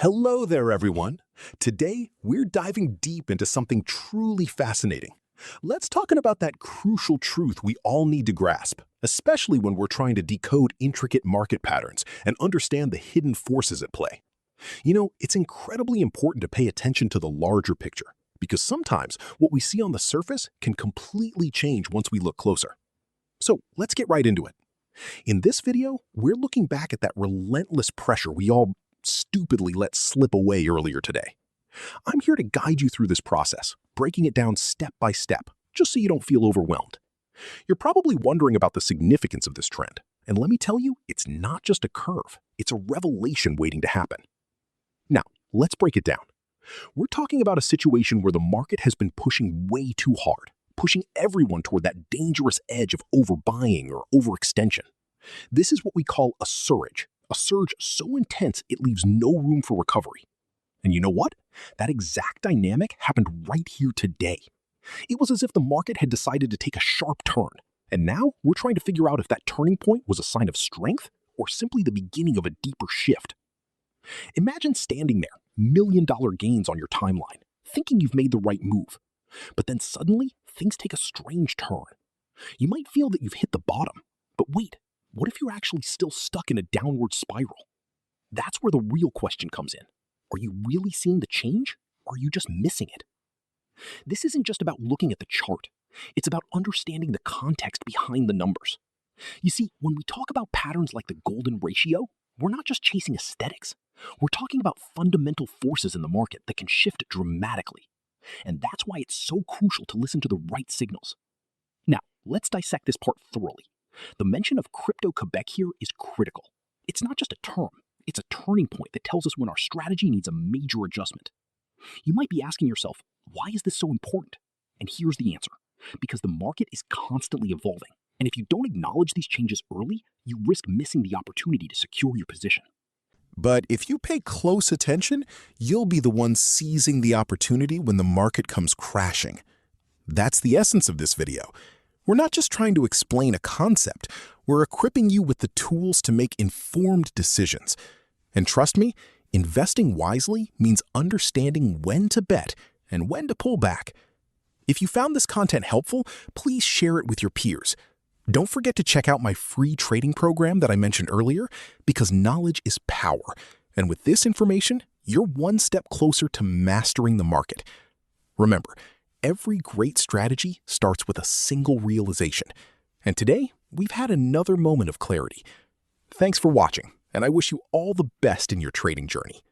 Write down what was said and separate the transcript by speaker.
Speaker 1: Hello there, everyone. Today, we're diving deep into something truly fascinating. Let's talk about that crucial truth we all need to grasp, especially when we're trying to decode intricate market patterns and understand the hidden forces at play. It's incredibly important to pay attention to the larger picture, because sometimes what we see on the surface can completely change once we look closer. So let's get right into it. In this video, we're looking back at that relentless pressure we all stupidly let slip away earlier today. I'm here to guide you through this process, breaking it down step by step, just so you don't feel overwhelmed. You're probably wondering about the significance of this trend, and let me tell you, it's not just a curve, it's a revelation waiting to happen. Now, let's break it down. We're talking about a situation where the market has been pushing way too hard, pushing everyone toward that dangerous edge of overbuying or overextension. This is what we call a surge so intense it leaves no room for recovery. And you know what? That exact dynamic happened right here today. It was as if the market had decided to take a sharp turn, and now we're trying to figure out if that turning point was a sign of strength or simply the beginning of a deeper shift. Imagine standing there, million-dollar gains on your timeline, thinking you've made the right move. But then suddenly, things take a strange turn. You might feel that you've hit the bottom, but wait, what if you're actually still stuck in a downward spiral? That's where the real question comes in. Are you really seeing the change, or are you just missing it? This isn't just about looking at the chart. It's about understanding the context behind the numbers. You see, when we talk about patterns like the golden ratio, we're not just chasing aesthetics. We're talking about fundamental forces in the market that can shift dramatically. And that's why it's so crucial to listen to the right signals. Now, let's dissect this part thoroughly. The mention of Crypto-Quebec here is critical. It's not just a term. It's a turning point that tells us when our strategy needs a major adjustment. You might be asking yourself, why is this so important? And here's the answer. Because the market is constantly evolving. And if you don't acknowledge these changes early, you risk missing the opportunity to secure your position.
Speaker 2: But if you pay close attention, you'll be the one seizing the opportunity when the market comes crashing. That's the essence of this video. We're not just trying to explain a concept, we're equipping you with the tools to make informed decisions. And trust me, investing wisely means understanding when to bet and when to pull back. If you found this content helpful, please share it with your peers. Don't forget to check out my free trading program that I mentioned earlier, because knowledge is power. And with this information, you're one step closer to mastering the market. Remember, every great strategy starts with a single realization. And today, we've had another moment of clarity. Thanks for watching, and I wish you all the best in your trading journey.